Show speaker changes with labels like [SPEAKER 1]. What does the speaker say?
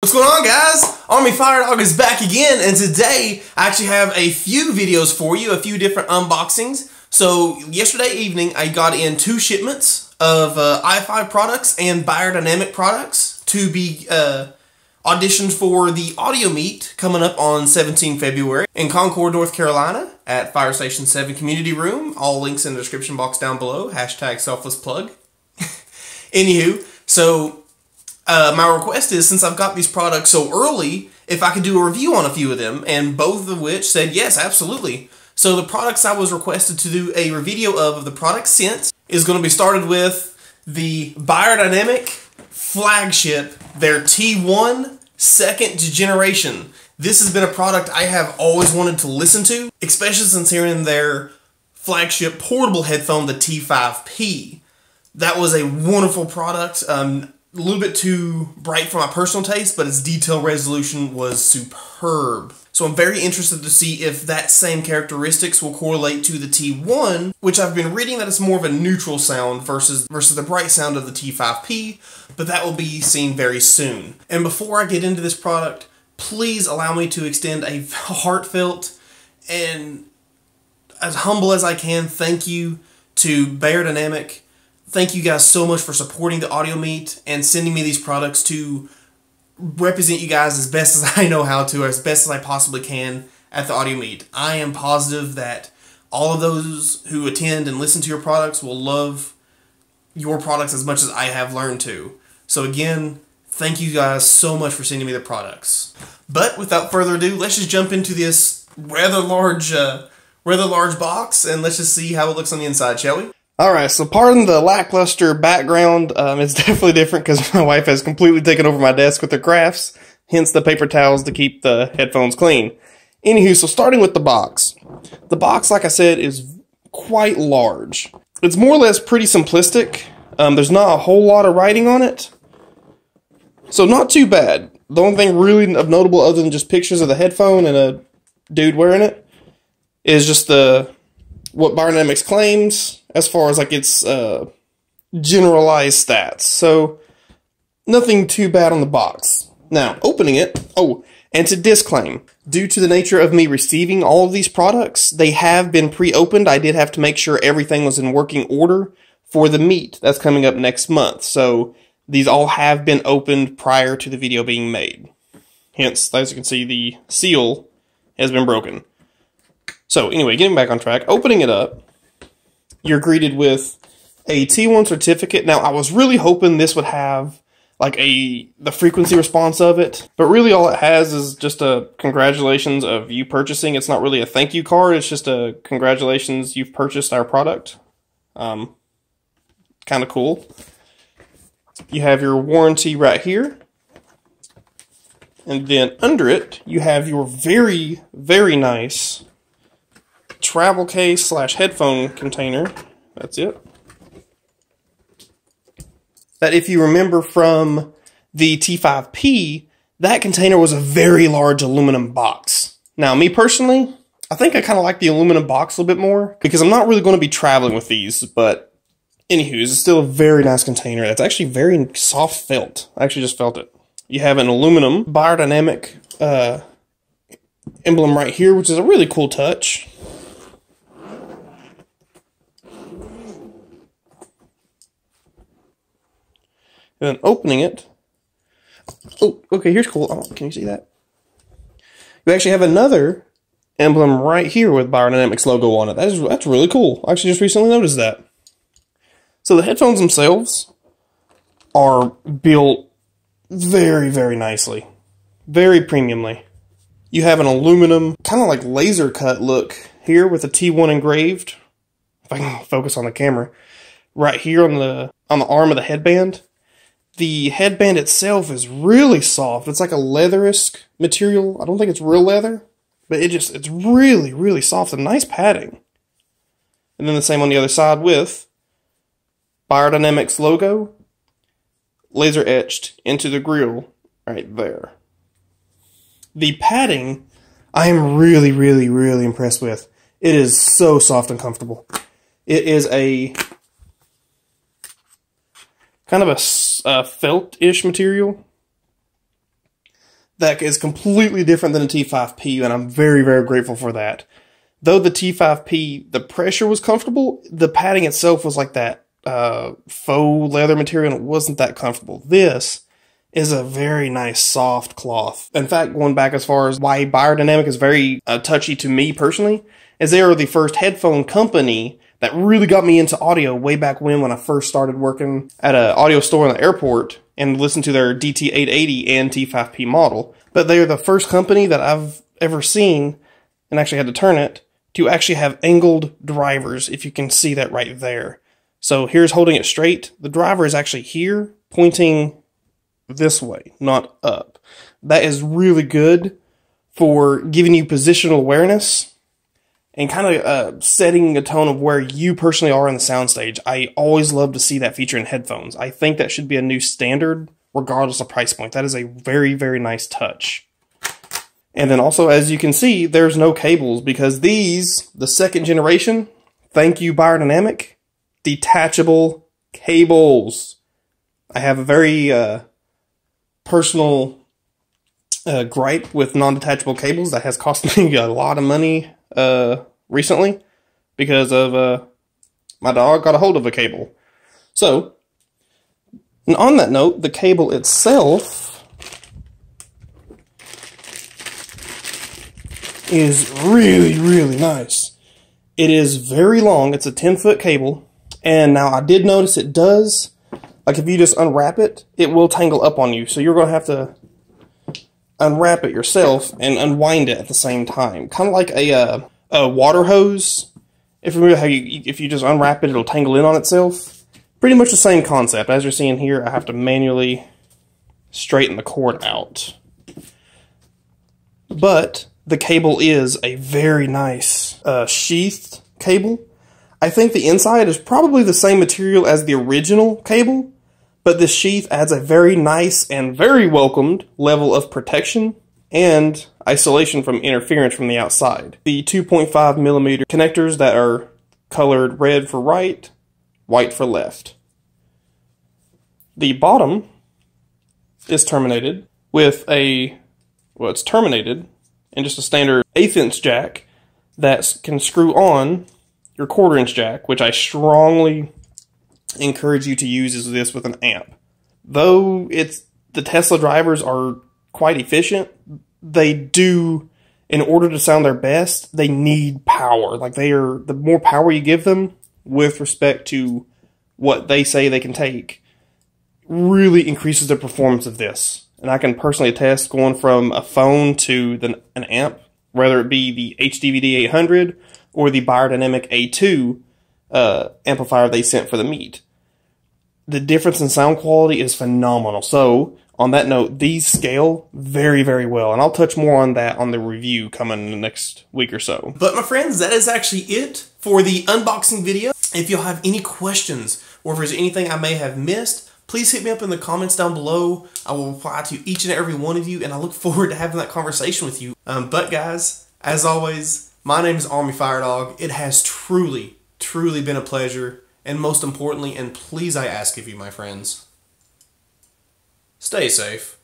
[SPEAKER 1] What's going on, guys? Army-Firedawg is back again, and today I actually have a few videos for you, a few different unboxings. So yesterday evening I got in 2 shipments of i5 products and Beyerdynamic products to be auditioned for the audio meet coming up on 17 February in Concord, North Carolina at Fire Station 7 Community Room. All links in the description box down below. Hashtag selfless plug. Anywho, so my request is, since I've got these products so early, if I could do a review on a few of them, and both of which said yes, absolutely. So the products I was requested to do a review of the product sent is going to be started with the Beyerdynamic flagship, their T1 second generation. This has been a product I have always wanted to listen to, especially since hearing their flagship portable headphone, the T5P. That was a wonderful product. A little bit too bright for my personal taste, but its detail resolution was superb. So I'm very interested to see if that same characteristics will correlate to the T1, which I've been reading that it's more of a neutral sound versus the bright sound of the T5P, but that will be seen very soon. And before I get into this product, please allow me to extend a heartfelt and as humble as I can thank you to Beyerdynamic. Thank you guys so much for supporting the audio meet and sending me these products to represent you guys as best as I know how to, or as best as I possibly can at the audio meet. I am positive that all of those who attend and listen to your products will love your products as much as I have learned to. So again, thank you guys so much for sending me the products. But without further ado, let's just jump into this rather large box, and let's just see how it looks on the inside, shall we? Alright, so pardon the lackluster background. It's definitely different because my wife has completely taken over my desk with her crafts, hence the paper towels to keep the headphones clean. Anywho, so starting with the box. The box, like I said, is quite large. It's more or less pretty simplistic. There's not a whole lot of writing on it, so not too bad. The only thing really of notable, other than just pictures of the headphone and a dude wearing it, is just what Beyerdynamics claims as far as like its generalized stats. So nothing too bad on the box. Now, opening it, and to disclaim, due to the nature of me receiving all of these products, they have been pre-opened. I did have to make sure everything was in working order for the meet that's coming up next month. So these all have been opened prior to the video being made. Hence, as you can see, the seal has been broken. So anyway, getting back on track, opening it up, you're greeted with a T1 certificate. Now, I was really hoping this would have like the frequency response of it, but really all it has is just a congratulations of you purchasing. It's not really a thank you card. It's just a congratulations, you've purchased our product. Kind of cool. You have your warranty right here. And then under it, you have your very, very nice travel case / headphone container. That's it. That, if you remember from the T5P, that container was a very large aluminum box. Now, me personally, I think I kind of like the aluminum box a little bit more because I'm not really going to be traveling with these, but anywho, it's still a very nice container. That's actually very soft felt. I actually just felt it. You have an aluminum Beyerdynamic emblem right here, which is a really cool touch. And then opening it, oh, okay, here's cool. Oh, can you see that? You actually have another emblem right here with Beyerdynamics logo on it. That's really cool. I actually just recently noticed that. So the headphones themselves are built very, very nicely. Very premiumly. You have an aluminum, kind of like laser cut look here with a T1 engraved. If I can focus on the camera. Right here on the arm of the headband. The headband itself is really soft. It's like a leatherisk material. I don't think it's real leather, but it's really, really soft and nice padding. And then the same on the other side with Beyerdynamics logo, laser etched into the grill right there. The padding, I am really, really, really impressed with. It is so soft and comfortable. It is a kind of a felt-ish material. that is completely different than a T5P, and I'm very, very grateful for that. Though the T5P, the pressure was comfortable, the padding itself was like that faux leather material, and it wasn't that comfortable. This is a very nice soft cloth. In fact, going back as far as why Beyerdynamic is very touchy to me personally, is they are the first headphone company that really got me into audio way back when I first started working at an audio store in the airport and listened to their DT880 and T5P model. But they are the first company that I've ever seen, and actually had to turn it, to actually have angled drivers, if you can see that right there. So here's holding it straight. The driver is actually here, pointing this way, not up. That is really good for giving you positional awareness and kind of setting a tone of where you personally are in the soundstage. I always love to see that feature in headphones. I think that should be a new standard, regardless of price point. That is a very, very nice touch. And then also, as you can see, there's no cables, because these, the second generation, thank you Beyerdynamic, detachable cables. I have a very personal gripe with non-detachable cables that has cost me a lot of money recently, because of my dog got a hold of a cable. So, and on that note, the cable itself is really, really nice. It is very long. It's a 10-foot cable, and now I did notice it does, like if you just unwrap it, it will tangle up on you, so you're going to have to unwrap it yourself and unwind it at the same time. Kind of like a water hose. If you remember how if you just unwrap it, it'll tangle in on itself. Pretty much the same concept. As you're seeing here, I have to manually straighten the cord out. But the cable is a very nice sheathed cable. I think the inside is probably the same material as the original cable, but this sheath adds a very nice and very welcomed level of protection and isolation from interference from the outside. The 2.5mm connectors that are colored red for right, white for left. The bottom is terminated with it's terminated in just a standard 1/8 inch jack that can screw on your 1/4 inch jack, which I strongly encourage you to use this with an amp. Though the Tesla drivers are quite efficient, they do, in order to sound their best, they need power. Like the more power you give them with respect to what they say they can take, really increases the performance of this. And I can personally attest, going from a phone to an amp, whether it be the HDVD 800 or the Beyerdynamic A2 amplifier they sent for the Meet. The difference in sound quality is phenomenal. So, on that note, these scale very, very well. And I'll touch more on that on the review coming in the next week or so. But my friends, that is actually it for the unboxing video. If you'll have any questions, or if there's anything I may have missed, please hit me up in the comments down below. I will reply to each and every one of you, and I look forward to having that conversation with you. But guys, as always, my name is Army-Firedawg. It has truly, truly been a pleasure. And most importantly, and please I ask of you, my friends, stay safe.